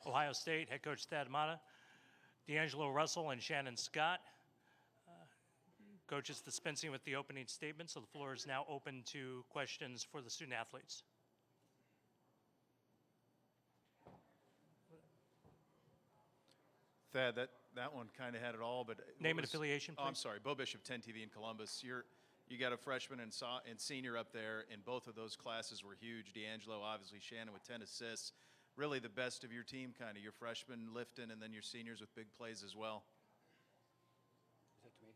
Ohio State head coach Thad Matta, D'Angelo Russell, and Shannon Scott. Coach is dispensing with the opening statement, so the floor is now open to questions for the student athletes. Thad, that one kind of had it all, but Name and affiliation, please. Oh, I'm sorry, Bo Bishop, 10 TV in Columbus. You got a freshman and senior up there, and both of those classes were huge. D'Angelo, obviously, Shannon with 10 assists. Really the best of your team, kind of your freshmen lifting, and then your seniors with big plays as well. Is that to me?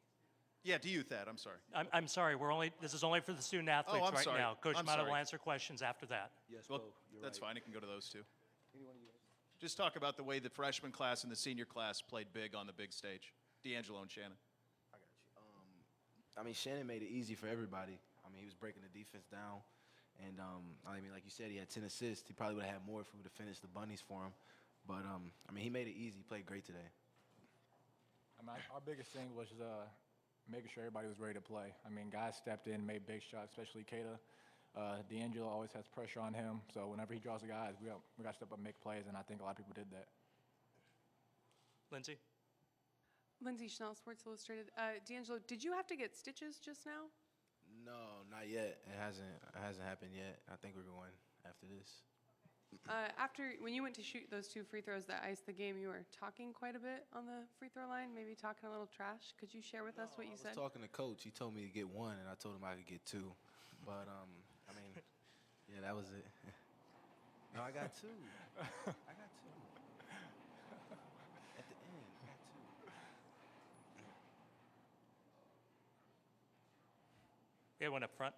Yeah, to you, Thad. I'm sorry. I'm sorry. This is only for the student athletes I'm right sorry. now. Coach I'm Matta will sorry. answer questions after that. Yes, Well, Bo, you're that's right. fine. It can go to those two. Any one of you guys? Just talk about the way the freshman class and the senior class played big on the big stage. D'Angelo and Shannon. I got you. I mean, Shannon made it easy for everybody. I mean, he was breaking the defense down. And, I mean, like you said, he had 10 assists. He probably would have had more if we would have finished the bunnies for him. But, I mean, he made it easy. He played great today. I mean, our biggest thing was making sure everybody was ready to play. I mean, guys stepped in, made big shots, especially Keita. D'Angelo always has pressure on him, so whenever he draws the guys, we got to step up and make plays, and I think a lot of people did that. Lindsay? Lindsay Schnell, Sports Illustrated. D'Angelo, did you have to get stitches just now? No, not yet. It hasn't happened yet. I think we're going after this. When you went to shoot those 2 free throws that iced the game, you were talking quite a bit on the free throw line, maybe talking a little trash. Could you share with us what you said? I was talking to Coach. He told me to get 1, and I told him I could get 2. But, I mean, yeah, that was it. No, I got 2. I got 2. At the end, I got 2. We had one up front.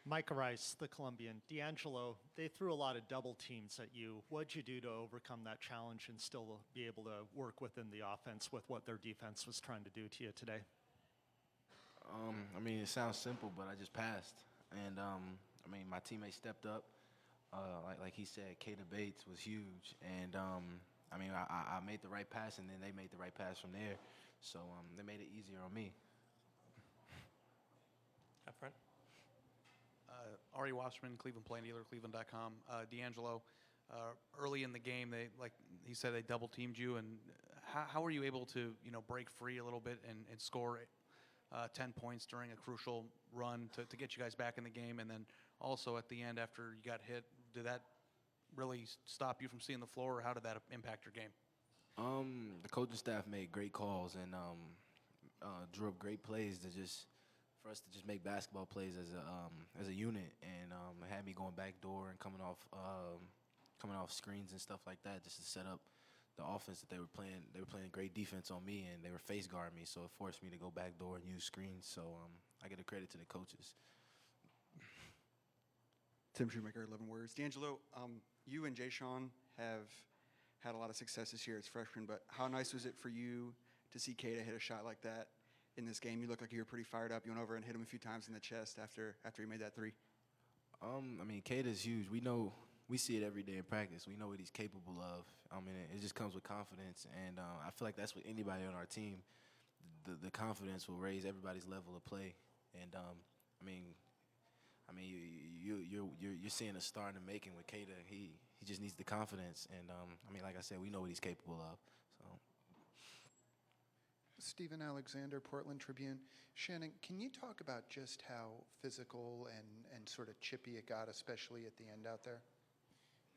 Micah Rice, the Colombian. D'Angelo, they threw a lot of double teams at you. What'd you do to overcome that challenge and still be able to work within the offense with what their defense was trying to do to you today? I mean, it sounds simple, but I just passed. And, I mean, my teammates stepped up. Like he said, Keita Bates was huge. And, I mean, I made the right pass, and then they made the right pass from there. So they made it easier on me. Up front. Ari Wasserman, Cleveland Plain Dealer, Cleveland.com. D'Angelo, early in the game, like he said, they double teamed you. And how were you able to, break free a little bit and score 10 points during a crucial run to get you guys back in the game? And then also at the end, after you got hit, did that really stop you from seeing the floor, or how did that impact your game? The coaching staff made great calls and drew up great plays for us to just make basketball plays as a unit, and it had me going back door and coming off screens and stuff like that, just to set up the offense that they were playing. They were playing great defense on me, and they were face guarding me, so it forced me to go back door and use screens. So I get a credit to the coaches. Tim Shoemaker, 11 Warriors. D'Angelo, you and Jay Sean have had a lot of success this year as freshmen, but how nice was it for you to see Keita hit a shot like that in this game? You look like you were pretty fired up. You went over and hit him a few times in the chest after he made that 3. I mean, Keita's huge. We see it every day in practice. We know what he's capable of. I mean, it just comes with confidence, and I feel like that's what anybody on our team, the confidence will raise everybody's level of play. And I mean, you're seeing a star in the making with Keita. He just needs the confidence, and I mean, like I said, we know what he's capable of. So. Stephen Alexander, Portland Tribune. Shannon, can you talk about just how physical and sort of chippy it got, especially at the end out there?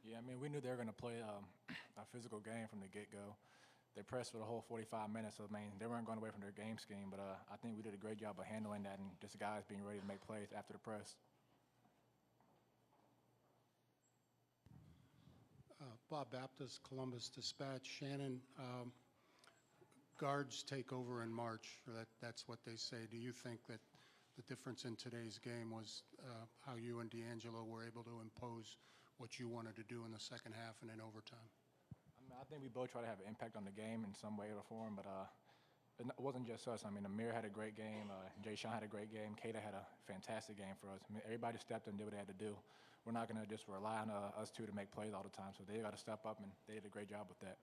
Yeah, I mean, we knew they were going to play a physical game from the get-go. They pressed for the whole 45 minutes, so, I mean, they weren't going away from their game scheme, but I think we did a great job of handling that and just the guys being ready to make plays after the press. Bob Baptist, Columbus Dispatch. Shannon, guards take over in March. That's what they say. Do you think that the difference in today's game was how you and D'Angelo were able to impose what you wanted to do in the second half and in overtime? I mean, I think we both try to have an impact on the game in some way or form, but it wasn't just us. I mean, Amir had a great game. Jay Sean had a great game. Keita had a fantastic game for us. I mean, everybody stepped in and did what they had to do. We're not going to just rely on us two to make plays all the time, so they got to step up, and they did a great job with that.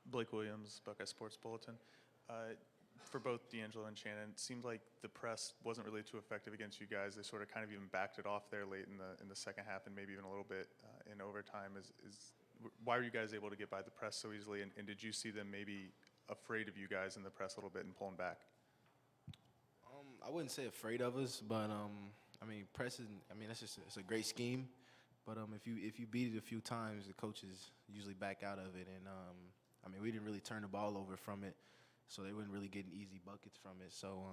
Blake Williams, Buckeye Sports Bulletin. For both D'Angelo and Shannon, it seemed like the press wasn't really too effective against you guys. They sort of kind of even backed it off there late in the second half and maybe even a little bit in overtime. Why were you guys able to get by the press so easily? And did you see them maybe afraid of you guys in the press a little bit and pulling back? I wouldn't say afraid of us, but I mean, pressing. I mean, it's a great scheme, but if you beat it a few times, the coaches usually back out of it, and I mean, we didn't really turn the ball over from it, so they weren't really getting easy buckets from it. So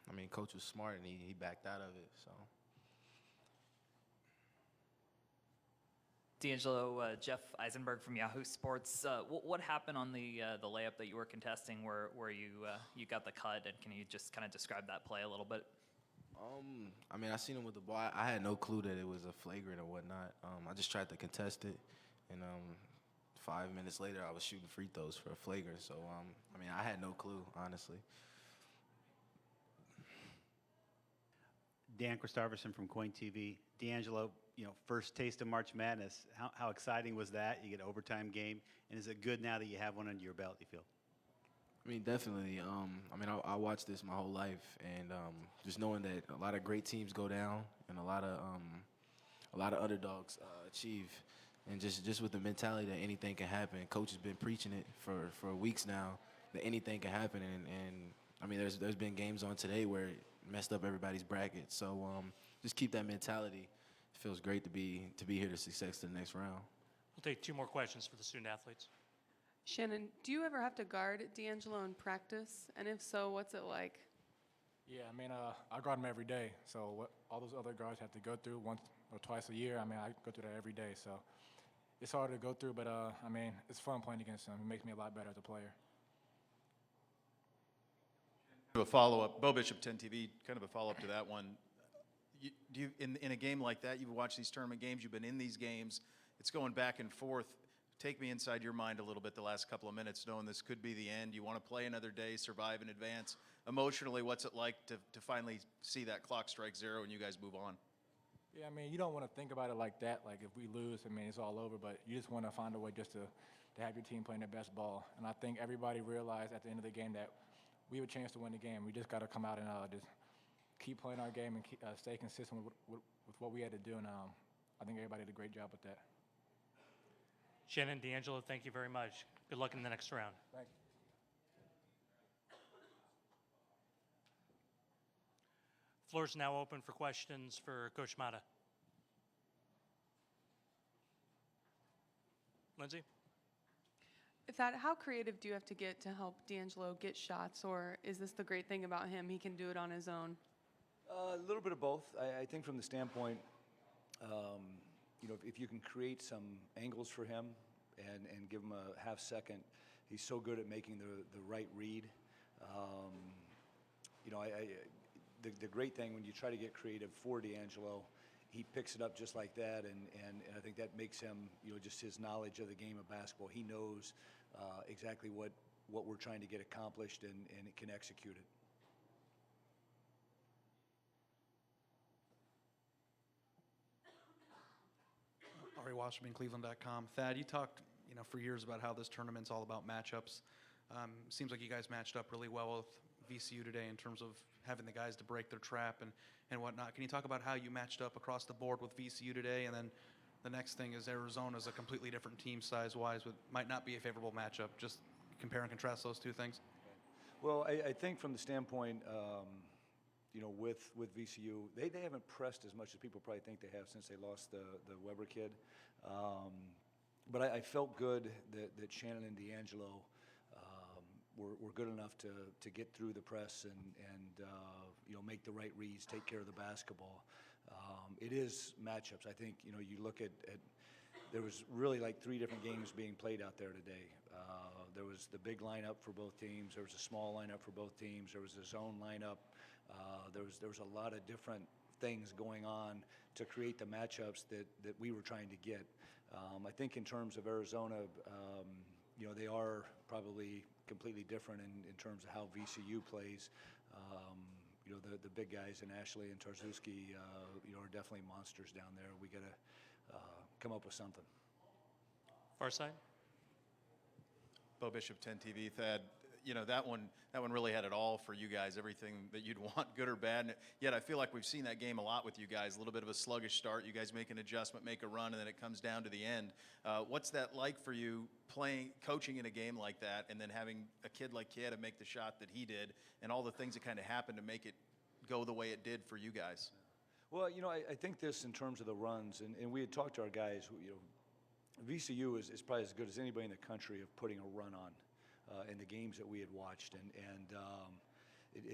I mean, coach was smart and he backed out of it. So. D'Angelo, Jeff Eisenberg from Yahoo Sports. What happened on the layup that you were contesting where you got the cut, and can you just kind of describe that play a little bit? I mean, I seen him with the ball. I had no clue that it was a flagrant or whatnot. I just tried to contest it, and 5 minutes later, I was shooting free throws for a flagrant. So, I mean, I had no clue, honestly. Dan Christopherson from Coin TV. D'Angelo, first taste of March Madness. How exciting was that? You get an overtime game, and is it good now that you have one under your belt, you feel? I mean, definitely. I mean, I watched this my whole life, and just knowing that a lot of great teams go down and a lot of underdogs achieve, and just with the mentality that anything can happen. Coach has been preaching it for weeks now that anything can happen, and I mean, there's been games on today where it messed up everybody's bracket. So just keep that mentality. It feels great to be here to success to the next round. We'll take 2 more questions for the student athletes. Shannon, do you ever have to guard D'Angelo in practice? And if so, what's it like? Yeah, I mean, I guard him every day. So what all those other guards have to go through once or twice a year, I mean, I go through that every day. So it's hard to go through, but I mean, it's fun playing against him. It makes me a lot better as a player. A follow-up, Bo Bishop, 10 TV, kind of a follow-up to that one. In a game like that, you've watched these tournament games, you've been in these games, it's going back and forth. Take me inside your mind a little bit the last couple of minutes, knowing this could be the end. You want to play another day, survive in advance. Emotionally, what's it like to finally see that clock strike 0 and you guys move on? Yeah, I mean, you don't want to think about it like that. Like, if we lose, I mean, it's all over. But you just want to find a way just to have your team playing their best ball. And I think everybody realized at the end of the game that we have a chance to win the game. We just got to come out and just keep playing our game and stay consistent with what we had to do. And I think everybody did a great job with that. Shannon, D'Angelo, thank you very much. Good luck in the next round. Thank you. Floor is now open for questions for Coach Mata. Lindsay? Thad, how creative do you have to get to help D'Angelo get shots, or is this the great thing about him? He can do it on his own. A little bit of both. I think from the standpoint, if you can create some angles for him and give him a half second, he's so good at making the right read. The great thing when you try to get creative for D'Angelo, he picks it up just like that, and I think that makes him, just his knowledge of the game of basketball. He knows exactly what we're trying to get accomplished, and it can execute it. Ari Wasserman, Cleveland.com. Thad, you talked, for years about how this tournament's all about matchups. Seems like you guys matched up really well with VCU today in terms of having the guys to break their trap and whatnot. Can you talk about how you matched up across the board with VCU today? And then the next thing is Arizona's a completely different team size-wise, but might not be a favorable matchup. Just compare and contrast those two things. Well, I think from the standpoint, with VCU, they haven't pressed as much as people probably think they have since they lost the Weber kid. But I felt good that Shannon and D'Angelo were good enough to get through the press and make the right reads, take care of the basketball. It is matchups. I think you look at there was really like 3 different games being played out there today. There was the big lineup for both teams. There was a small lineup for both teams. There was a zone lineup. There was a lot of different things going on to create the matchups that we were trying to get. I think in terms of Arizona, they are probably completely different in terms of how VCU plays. The big guys in Ashley and Tarzuski, are definitely monsters down there. We got to come up with something. Far side. Bo Bishop, 10 TV. Thad, that one really had it all for you guys, everything that you'd want, good or bad. And yet I feel like we've seen that game a lot with you guys, a little bit of a sluggish start. You guys make an adjustment, make a run, and then it comes down to the end. What's that like for you coaching in a game like that, and then having a kid like Kieta make the shot that he did, and all the things that kind of happened to make it go the way it did for you guys? Well, I think this in terms of the runs, and we had talked to our guys, VCU is probably as good as anybody in the country of putting a run on in the games that we had watched, and it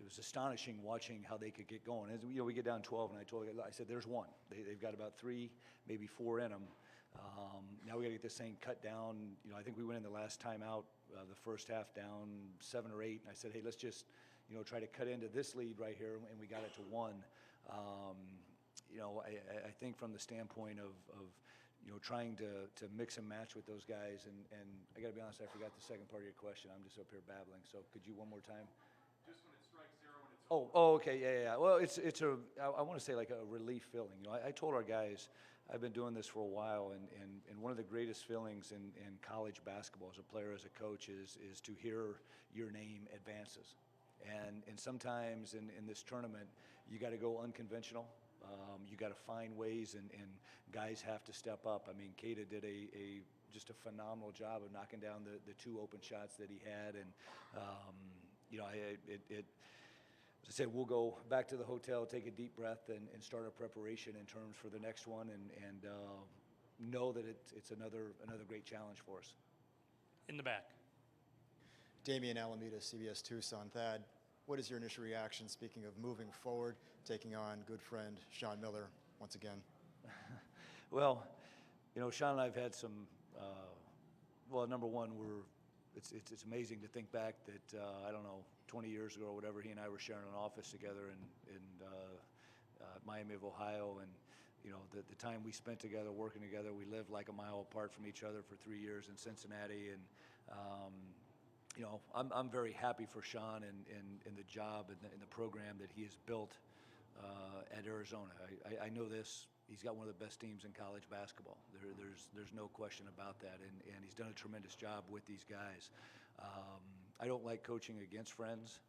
was astonishing watching how they could get going. As we get down 12, and I said, there's one. They've got about 3, maybe 4 in them. Now we got to get this thing cut down. I think we went in the last time out, the first half down 7 or 8, and I said, hey, let's just try to cut into this lead right here, and we got it to 1. I think from the standpoint of trying to mix and match with those guys, and I got to be honest, I forgot the second part of your question. I'm just up here babbling. So could you one more time? Just when it strikes 0 and it's oh, okay, yeah. Well, I want to say like a relief feeling. I told our guys, I've been doing this for a while, and one of the greatest feelings in college basketball as a player, as a coach, is to hear your name advances. And sometimes in this tournament, you got to go unconventional. You got to find ways, and guys have to step up. I mean, Keita did just a phenomenal job of knocking down the 2 open shots that he had, and as I said, we'll go back to the hotel, take a deep breath, and start our preparation in terms for the next one, and know that it's another great challenge for us. In the back. Damian Alameda, CBS Tucson. Thad, what is your initial reaction, speaking of moving forward, taking on good friend Sean Miller once again? Well, Sean and I have had some, number one, it's amazing to think back that, 20 years ago or whatever, he and I were sharing an office together in Miami of Ohio, and the time we spent together, working together, we lived like a mile apart from each other for 3 years in Cincinnati, and I'm very happy for Sean and the job and the program that he has built at Arizona. I know this. He's got one of the best teams in college basketball. There's no question about that, and he's done a tremendous job with these guys. I don't like coaching against friends,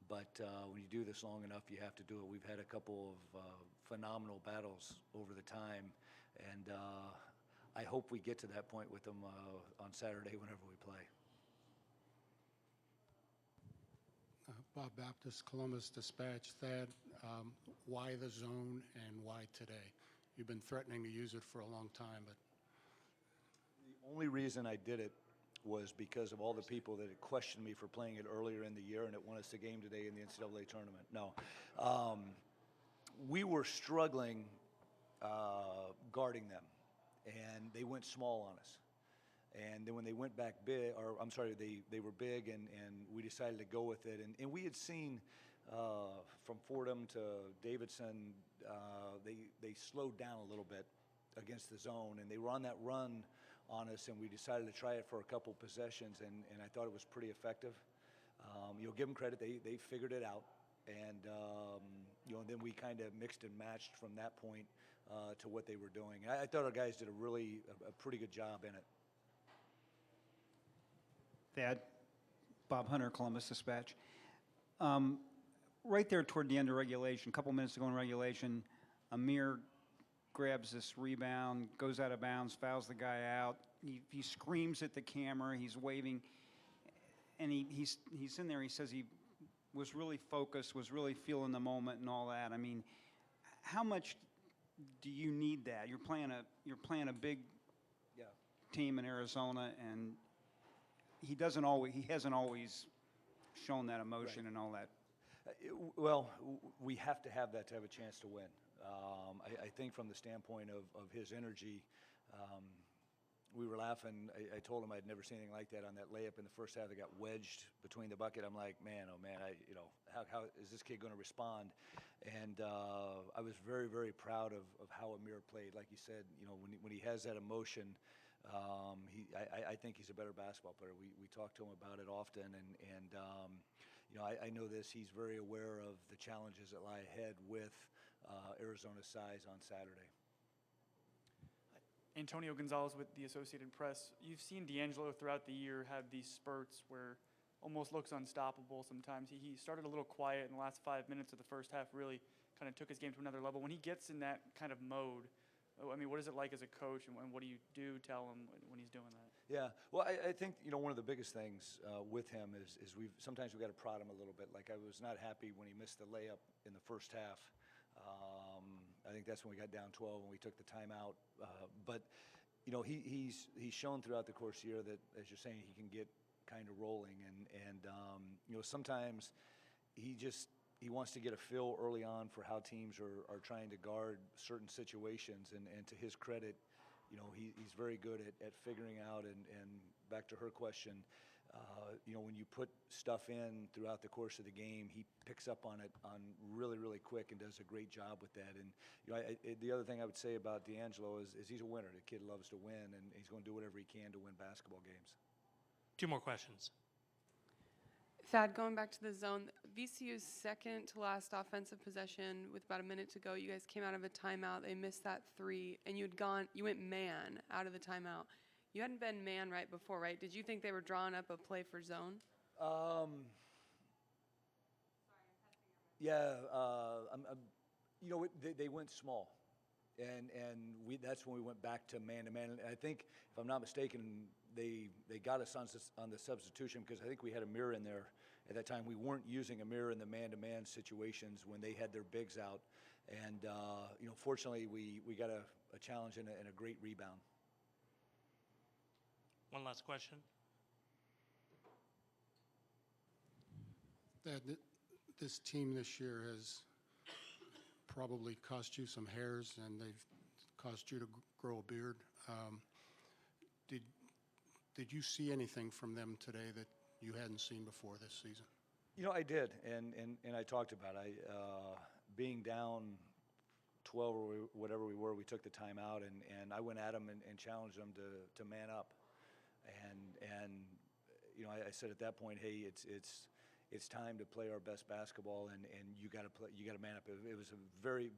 but when you do this long enough, you have to do it. We've had a couple of phenomenal battles over the time, and I hope we get to that point with them on Saturday whenever we play. Bob Baptist, Columbus Dispatch. Thad, why the zone and why today? You've been threatening to use it for a long time, but the only reason I did it was because of all the people that had questioned me for playing it earlier in the year, and it won us a game today in the NCAA tournament. No, we were struggling guarding them, and they went small on us. And then when they went back big, or I'm sorry, they were big, and we decided to go with it. And we had seen from Fordham to Davidson, they slowed down a little bit against the zone, and they were on that run on us, and we decided to try it for a couple possessions, and I thought it was pretty effective. Give them credit, they figured it out, and then we kind of mixed and matched from that point to what they were doing. I thought our guys did a pretty good job in it. Thad, Bob Hunter, Columbus Dispatch. Right there toward the end of regulation, a couple minutes to go in regulation, Amir grabs this rebound, goes out of bounds, fouls the guy out. He screams at the camera, he's waving, and he's in there. He says he was really focused, was really feeling the moment and all that. I mean, how much do you need that? You're playing a big team in Arizona, and he hasn't always shown that emotion and all that. Well, we have to have that to have a chance to win. I think from the standpoint of his energy, we were laughing. I told him I'd never seen anything like that on that layup in the first half. They got wedged between the bucket. I'm like, man, oh man, how is this kid going to respond? And I was very, very proud of how Amir played. Like you said, when he has that emotion, I think he's a better basketball player. We talk to him about it often, and I know this. He's very aware of the challenges that lie ahead with Arizona's size on Saturday. Antonio Gonzalez with the Associated Press. You've seen D'Angelo throughout the year have these spurts where almost looks unstoppable sometimes. He started a little quiet in the last 5 minutes of the first half, really kind of took his game to another level. When he gets in that kind of mode, I mean, what is it like as a coach, and what do you tell him when he's doing that? Yeah, well, I think one of the biggest things with him is sometimes we've got to prod him a little bit. Like, I was not happy when he missed the layup in the first half. I think that's when we got down 12 and we took the timeout. But he's shown throughout the course of the year that, as you're saying, he can get kind of rolling, and sometimes he wants to get a feel early on for how teams are trying to guard certain situations, and to his credit, he's very good at figuring out, and back to her question, when you put stuff in throughout the course of the game, he picks up on it really, really quick and does a great job with that. And the other thing I would say about D'Angelo is he's a winner. The kid loves to win, and he's going to do whatever he can to win basketball games. 2 more questions. Thad, going back to the zone, VCU's second to last offensive possession with about a minute to go, you guys came out of a timeout. They missed that 3, and you went man out of the timeout. You hadn't been man right before, right? Did you think they were drawing up a play for zone? Yeah, they went small, and that's when we went back to man-to-man. And I think, if I'm not mistaken, they got us on the substitution because I think we had a mirror in there at that time. We weren't using a mirror in the man-to-man situations when they had their bigs out, and fortunately we got a challenge and a great rebound. One last question. This team this year has probably cost you some hairs, and they've caused you to grow a beard. Did you see anything from them today that you hadn't seen before this season? I did, and I talked about it. Being down 12 or whatever we were, we took the timeout, and I went at them and challenged them to man up. And I said at that point, hey, it's time to play our best basketball, and you got to man up. It was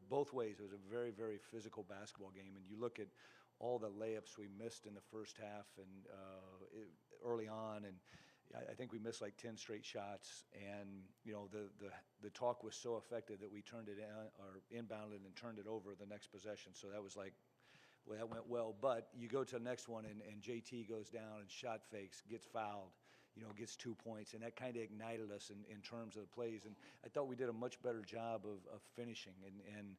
both ways. It was a very, very physical basketball game, and you look at all the layups we missed in the first half and early on, and I think we missed like 10 straight shots. And the talk was so effective that we turned it in, or inbounded and turned it over the next possession. So that was like, well, that went well. But you go to the next one, and JT goes down and shot fakes, gets fouled, gets 2 points, and that kind of ignited us in terms of the plays. And I thought we did a much better job of finishing. And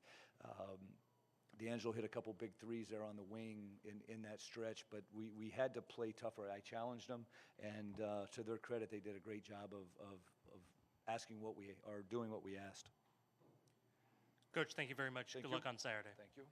D'Angelo hit a couple big threes there on the wing in that stretch, but we had to play tougher. I challenged them, and to their credit, they did a great job of asking doing what we asked. Coach, thank you very much. Good luck on Saturday. Thank you.